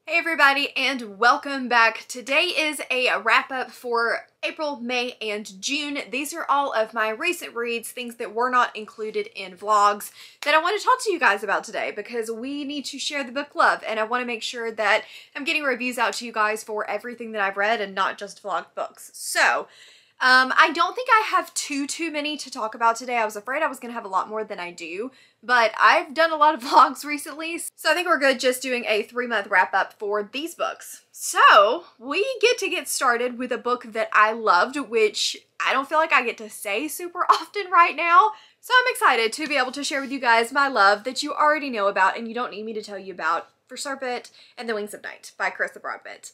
Hey everybody, and welcome back. Today is a wrap-up for April, May, and June. These are all of my recent reads, things that were not included in vlogs that I want to talk to you guys about today because we need to share the book love, and I want to make sure that I'm getting reviews out to you guys for everything that I've read and not just vlog books. So, I don't think I have too many to talk about today. I was afraid I was going to have a lot more than I do, but I've done a lot of vlogs recently, so I think we're good just doing a 3-month wrap up for these books. So we get started with a book that I loved, which I don't feel like I get to say super often right now. So I'm excited to be able to share with you guys my love that you already know about and you don't need me to tell you about, for Serpent and the Wings of Night by Carissa Broadbent.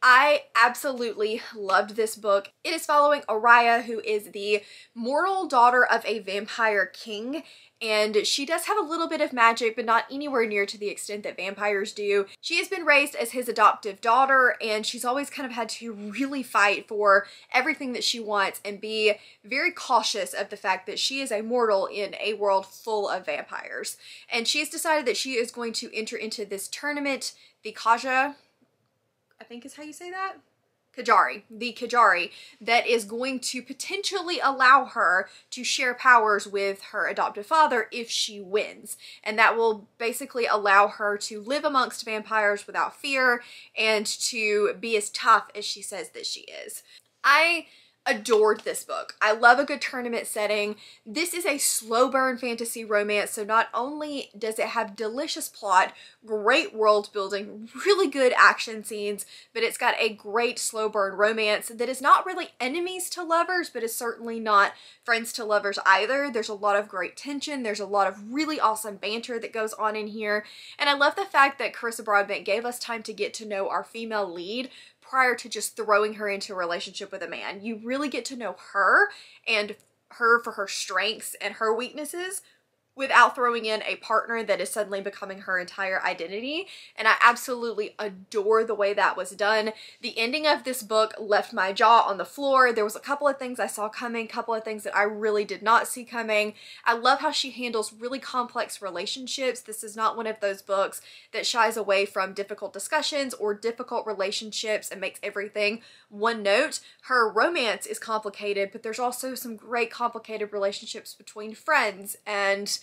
I absolutely loved this book. It is following Araya, who is the mortal daughter of a vampire king, and she does have a little bit of magic, but not anywhere near to the extent that vampires do. She has been raised as his adoptive daughter, and she's always kind of had to really fight for everything that she wants and be very cautious of the fact that she is a mortal in a world full of vampires. And she has decided that she is going to enter into this tournament, the Kaja, I think is how you say that? The Kajari, that is going to potentially allow her to share powers with her adoptive father if she wins. And that will basically allow her to live amongst vampires without fear and to be as tough as she says that she is. I adored this book. I love a good tournament setting. This is a slow burn fantasy romance, so not only does it have delicious plot, great world building, really good action scenes, but it's got a great slow burn romance that is not really enemies to lovers, but is certainly not friends to lovers either. There's a lot of great tension. There's a lot of really awesome banter that goes on in here. And I love the fact that Carissa Broadbent gave us time to get to know our female lead prior to just throwing her into a relationship with a man. You really get to know her and her for her strengths and her weaknesses without throwing in a partner that is suddenly becoming her entire identity. And I absolutely adore the way that was done. The ending of this book left my jaw on the floor. There was a couple of things I saw coming, a couple of things that I really did not see coming. I love how she handles really complex relationships. This is not one of those books that shies away from difficult discussions or difficult relationships and makes everything one note. Her romance is complicated, but there's also some great complicated relationships between friends and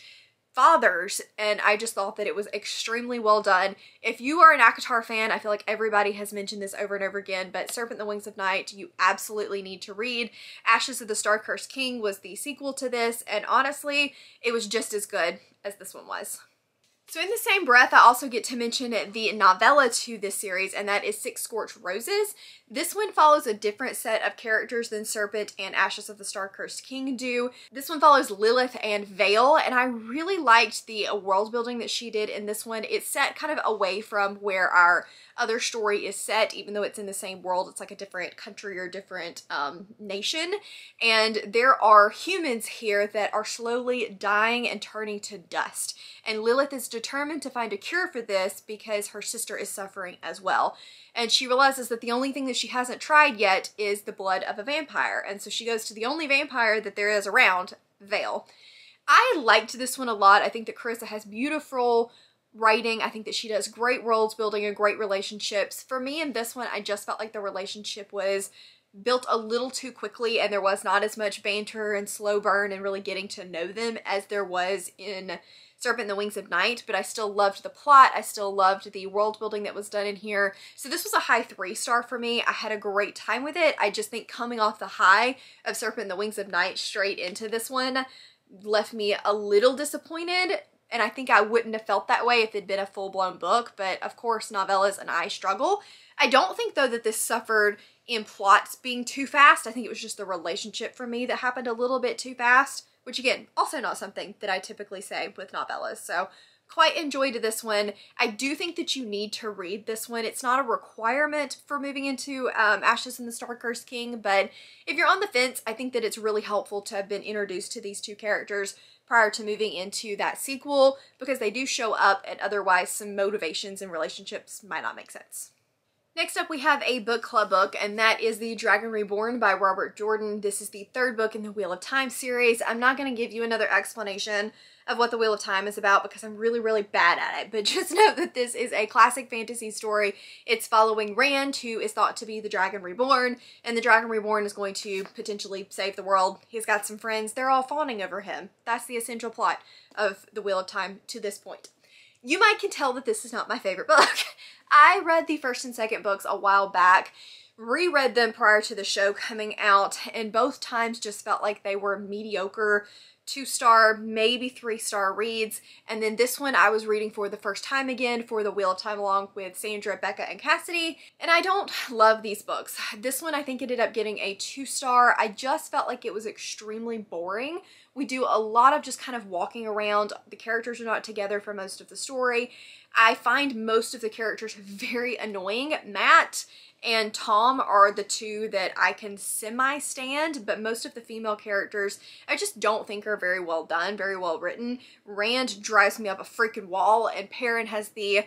fathers, and I just thought that it was extremely well done. If you are an ACOTAR fan, I feel like everybody has mentioned this over and over again, but Serpent and the Wings of Night you absolutely need to read. Ashes of the Star-Cursed King was the sequel to this, and honestly, it was just as good as this one was. So in the same breath, I also get to mention the novella to this series, and that is Scorch Roses. This one follows a different set of characters than Serpent and Ashes of the Star-Cursed King do. This one follows Lilith and Vale, and I really liked the world building that she did in this one. It's set kind of away from where our other story is set, even though it's in the same world. It's like a different country or different nation, and there are humans here that are slowly dying and turning to dust, and Lilith is determined to find a cure for this because her sister is suffering as well. And she realizes that the only thing that she hasn't tried yet is the blood of a vampire, and so she goes to the only vampire that there is around, Vale. I liked this one a lot. I think that Carissa has beautiful writing. I think that she does great world building and great relationships. For me in this one, I just felt like the relationship was built a little too quickly and there was not as much banter and slow burn and really getting to know them as there was in Serpent and the Wings of Night, but I still loved the plot. I still loved the world building that was done in here. So this was a high 3-star for me. I had a great time with it. I just think coming off the high of Serpent and the Wings of Night straight into this one left me a little disappointed. And I think I wouldn't have felt that way if it'd been a full-blown book, but of course novellas and I struggle. I don't think though that this suffered in plots being too fast. I think it was just the relationship for me that happened a little bit too fast, which again, also not something that I typically say with novellas. So quite enjoyed this one. I do think that you need to read this one. It's not a requirement for moving into Ashes and the Star-Cursed King, but if you're on the fence, I think that it's really helpful to have been introduced to these two characters prior to moving into that sequel, because they do show up and otherwise some motivations and relationships might not make sense. Next up, we have a book club book, and that is the Dragon Reborn by Robert Jordan. This is the third book in the Wheel of Time series. I'm not going to give you another explanation of what the Wheel of Time is about because I'm really, really bad at it, but just know that this is a classic fantasy story. It's following Rand, who is thought to be the Dragon Reborn, and the Dragon Reborn is going to potentially save the world. He's got some friends. They're all fawning over him. That's the essential plot of the Wheel of Time to this point. You might can tell that this is not my favorite book. I read the first and second books a while back, reread them prior to the show coming out, and both times just felt like they were mediocre 2-star, maybe 3-star reads. And then this one I was reading for the first time again for the Wheel of Time along with Sandra, Becca, and Cassidy, and I don't love these books. This one I think ended up getting a 2-star. I just felt like it was extremely boring. We do a lot of just kind of walking around. The characters are not together for most of the story. I find most of the characters very annoying. Matt and Tom are the two that I can semi-stand, but most of the female characters I just don't think are very well done, very well written. Rand drives me up a freaking wall, and Perrin has the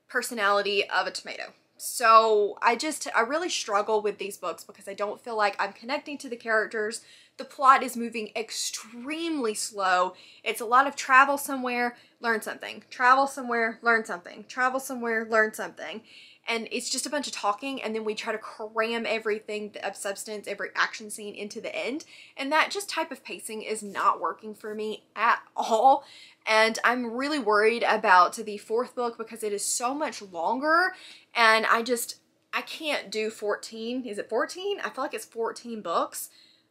personality of a tomato. So I really struggle with these books because I don't feel like I'm connecting to the characters. The plot is moving extremely slow. It's a lot of travel somewhere, learn something. Travel somewhere, learn something. Travel somewhere, learn something. And it's just a bunch of talking, and then we try to cram everything of substance, every action scene into the end. And that just type of pacing is not working for me at all. And I'm really worried about the fourth book because it is so much longer, and I can't do 14. Is it 14? I feel like it's 14 books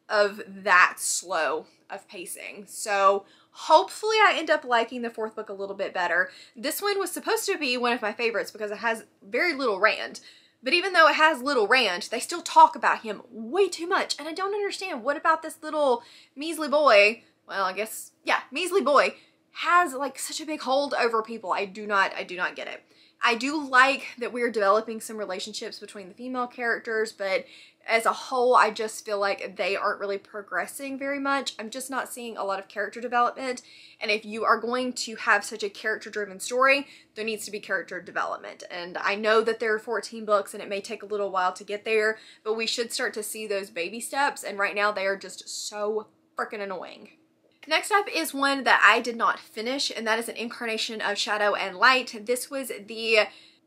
of that slow of pacing. So hopefully I end up liking the fourth book a little bit better. This one was supposed to be one of my favorites because it has very little Rand. But even though it has little Rand, they still talk about him way too much. And I don't understand, what about this little measly boy? Well, I guess, yeah, measly boy has like such a big hold over people. I do not get it. I do like that we're developing some relationships between the female characters, but as a whole, I just feel like they aren't really progressing very much. I'm just not seeing a lot of character development. And if you are going to have such a character-driven story, there needs to be character development. And I know that there are 14 books and it may take a little while to get there, but we should start to see those baby steps. And right now they are just so freaking annoying. Next up is one that I did not finish, and that is an Incarnation of Shadow and Light. This was the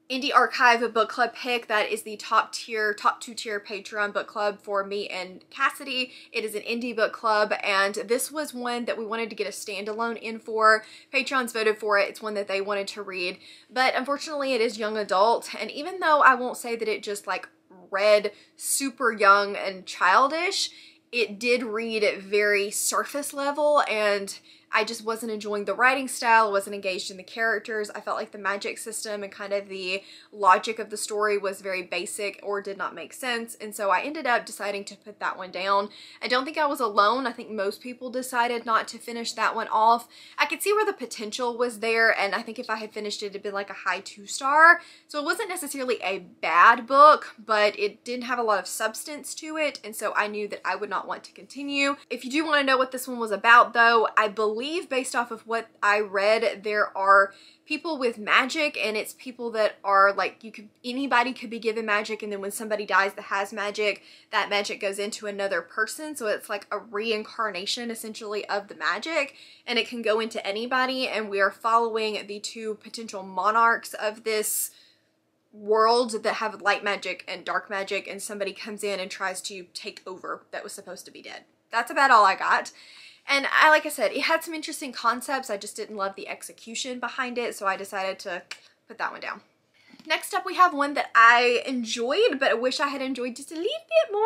Indie Archive book club pick. That is the top 2-tier Patreon book club for me and Cassidy. It is an indie book club, and this was one that we wanted to get a standalone in for. Patrons voted for it. It's one that they wanted to read, but unfortunately it is young adult, and even though I won't say that it just like read super young and childish, it did read at very surface level, and I just wasn't enjoying the writing style, wasn't engaged in the characters. I felt like the magic system and kind of the logic of the story was very basic or did not make sense, and so I ended up deciding to put that one down. I don't think I was alone. I think most people decided not to finish that one off. I could see where the potential was there, and I think if I had finished it, it'd been like a high 2-star. So it wasn't necessarily a bad book, but it didn't have a lot of substance to it, and so I knew that I would not want to continue. If you do want to know what this one was about though, I believe based off of what I read, there are people with magic, and it's people that are like, anybody could be given magic, and then when somebody dies that has magic, that magic goes into another person. So it's like a reincarnation essentially of the magic, and it can go into anybody, and we are following the 2 potential monarchs of this world that have light magic and dark magic, and somebody comes in and tries to take over that was supposed to be dead. That's about all I got. And like I said, it had some interesting concepts. I just didn't love the execution behind it, so I decided to put that one down. Next up, we have one that I enjoyed, but I wish I had enjoyed just a little bit more.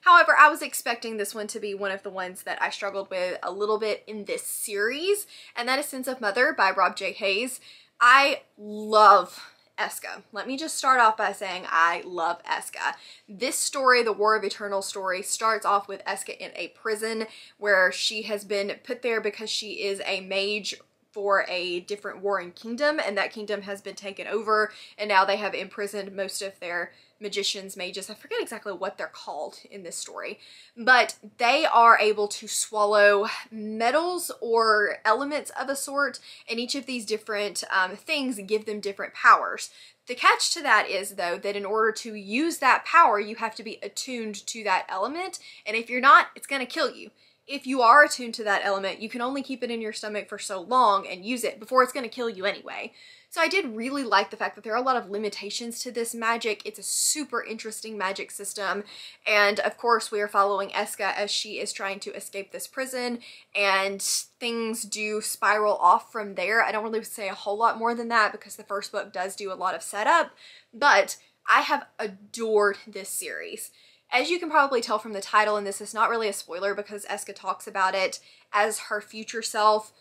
However, I was expecting this one to be one of the ones that I struggled with a little bit in this series, and that is Sense of Mother by Rob J. Hayes. I love Eska. Let me just start off by saying I love Eska. This story, the War of Eternal story, starts off with Eska in a prison where she has been put there because she is a mage for a different warring kingdom, and that kingdom has been taken over, and now they have imprisoned most of their magicians, mages. I forget exactly what they're called in this story, but they are able to swallow metals or elements of a sort, and each of these different things give them different powers. The catch to that is, though, that in order to use that power, you have to be attuned to that element, and if you're not, it's going to kill you. If you are attuned to that element, you can only keep it in your stomach for so long and use it before it's going to kill you anyway. So I did really like the fact that there are a lot of limitations to this magic. It's a super interesting magic system. And of course we are following Eska as she is trying to escape this prison, and things do spiral off from there. I don't really say a whole lot more than that because the first book does do a lot of setup, but I have adored this series. As you can probably tell from the title, and this is not really a spoiler because Eska talks about it as her future self,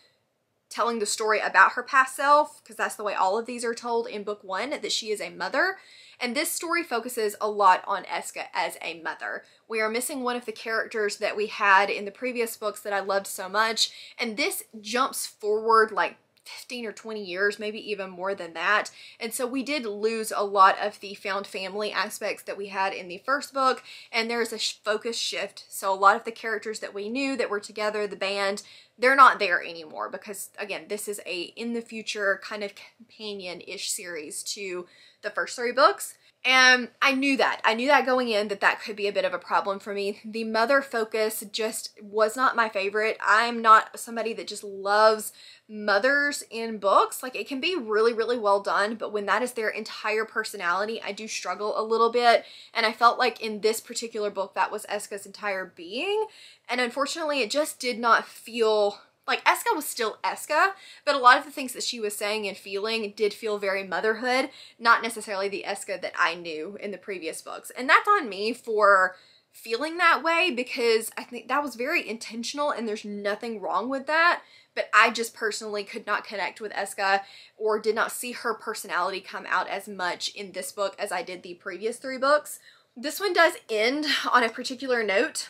telling the story about her past self, because that's the way all of these are told in book 1, that she is a mother. And this story focuses a lot on Eska as a mother. We are missing one of the characters that we had in the previous books that I loved so much, and this jumps forward like 15 or 20 years, maybe even more than that. And so we did lose a lot of the found family aspects that we had in the first book, and there's a focus shift. So a lot of the characters that we knew that were together, the band, they're not there anymore because, again, this is a in the future kind of companion-ish series to the first 3 books. And I knew that. I knew that going in, that that could be a bit of a problem for me. The mother focus just was not my favorite. I'm not somebody that just loves mothers in books. Like, it can be really, really well done, but when that is their entire personality, I do struggle a little bit. And I felt like in this particular book, that was Eska's entire being. And unfortunately, it just did not feel like Eska was still Eska, but a lot of the things that she was saying and feeling did feel very motherhood, not necessarily the Eska that I knew in the previous books. And that's on me for feeling that way, because I think that was very intentional and there's nothing wrong with that. But I just personally could not connect with Eska, or did not see her personality come out as much in this book as I did the previous 3 books. This one does end on a particular note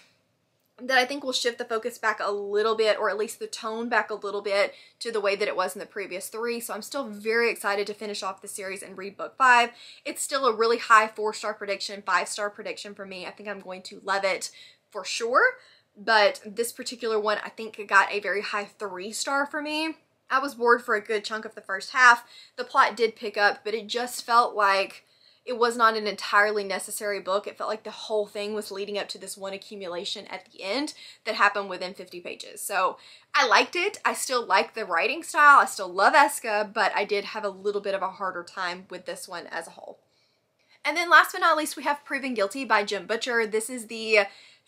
that I think will shift the focus back a little bit, or at least the tone back a little bit to the way that it was in the previous 3. So I'm still very excited to finish off the series and read book 5. It's still a really high 4-star prediction, 5-star prediction for me. I think I'm going to love it for sure. But this particular one, I think it got a very high 3-star for me. I was bored for a good chunk of the first half. The plot did pick up, but it just felt like it was not an entirely necessary book. It felt like the whole thing was leading up to this one accumulation at the end that happened within 50 pages. So I liked it. I still like the writing style. I still love Eska, but I did have a little bit of a harder time with this one as a whole. And then last but not least, we have Proven Guilty by Jim Butcher. This is the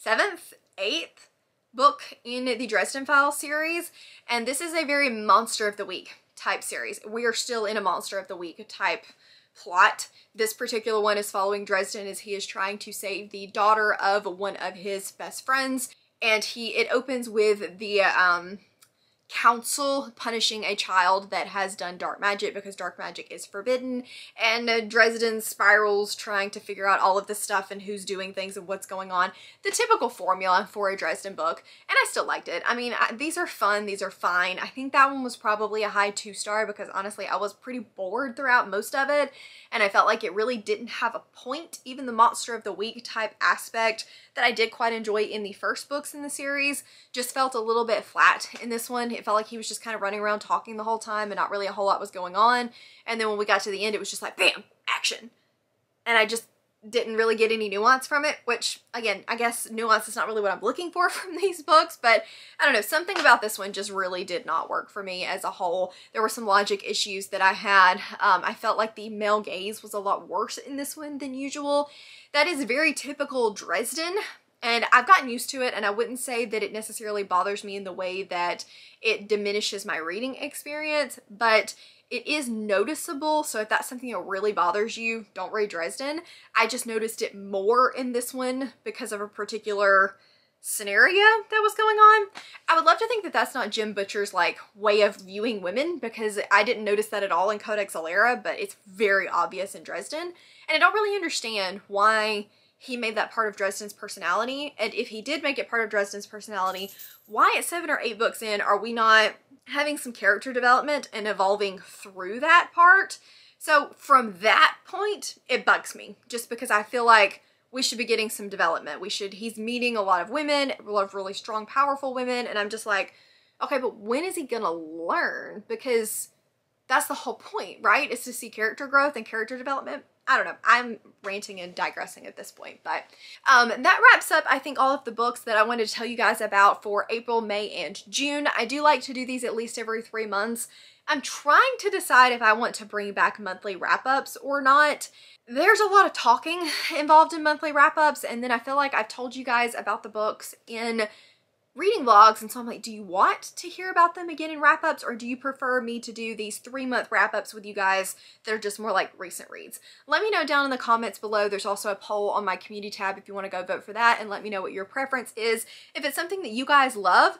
7th, 8th book in the Dresden Files series, and this is a very Monster of the Week type series. We are still in a Monster of the Week type plot. This particular one is following Dresden as he is trying to save the daughter of one of his best friends, and it opens with the council punishing a child that has done dark magic, because dark magic is forbidden, and Dresden spirals trying to figure out all of this stuff and who's doing things and what's going on. The typical formula for a Dresden book, and I still liked it. I mean, these are fun, these are fine. I think that one was probably a high 2-star because honestly I was pretty bored throughout most of it, and I felt like it really didn't have a point. Even the Monster of the Week type aspect that I did quite enjoy in the first books in the series just felt a little bit flat in this one. It felt like he was just kind of running around talking the whole time and not really a whole lot was going on. And then when we got to the end, it was just like, bam, action. And I just didn't really get any nuance from it, which again, I guess nuance is not really what I'm looking for from these books, but I don't know, something about this one just really did not work for me as a whole. There were some logic issues that I had. I felt like the male gaze was a lot worse in this one than usual. That is very typical Dresden, and I've gotten used to it, and I wouldn't say that it necessarily bothers me in the way that it diminishes my reading experience, but it is noticeable. So if that's something that really bothers you, don't read Dresden. I just noticed it more in this one because of a particular scenario that was going on. I would love to think that that's not Jim Butcher's like way of viewing women, because I didn't notice that at all in Codex Alera, but it's very obvious in Dresden. And I don't really understand why he made that part of Dresden's personality. And if he did make it part of Dresden's personality, why at 7 or 8 books in are we not having some character development and evolving through that part? So from that point, it bugs me, just because I feel like we should be getting some development. He's meeting a lot of women, a lot of really strong, powerful women, and I'm just like, okay, but when is he gonna learn? Because that's the whole point, right? Is to see character growth and character development. I don't know. I'm ranting and digressing at this point, but that wraps up, I think, all of the books that I wanted to tell you guys about for April, May, and June. I do like to do these at least every 3 months. I'm trying to decide if I want to bring back monthly wrap-ups or not. There's a lot of talking involved in monthly wrap-ups, and then I feel like I've told you guys about the books in reading vlogs, and so I'm like, do you want to hear about them again in wrap-ups, or do you prefer me to do these 3-month wrap-ups with you guys that are just more like recent reads? Let me know down in the comments below. There's also a poll on my community tab if you want to go vote for that, and let me know what your preference is. If it's something that you guys love,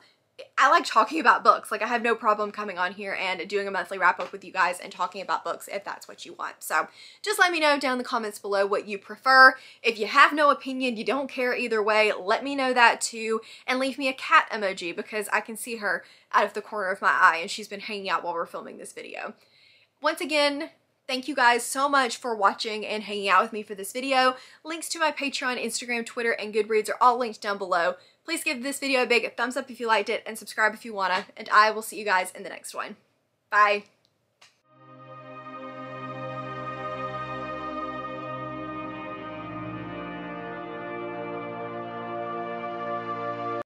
I like talking about books. Like, I have no problem coming on here and doing a monthly wrap-up with you guys and talking about books if that's what you want. So just let me know down in the comments below what you prefer. If you have no opinion, you don't care either way, let me know that too, and leave me a cat emoji because I can see her out of the corner of my eye and she's been hanging out while we're filming this video. Once again, thank you guys so much for watching and hanging out with me for this video. Links to my Patreon, Instagram, Twitter, and Goodreads are all linked down below. Please give this video a big thumbs up if you liked it and subscribe if you wanna, and I will see you guys in the next one. Bye.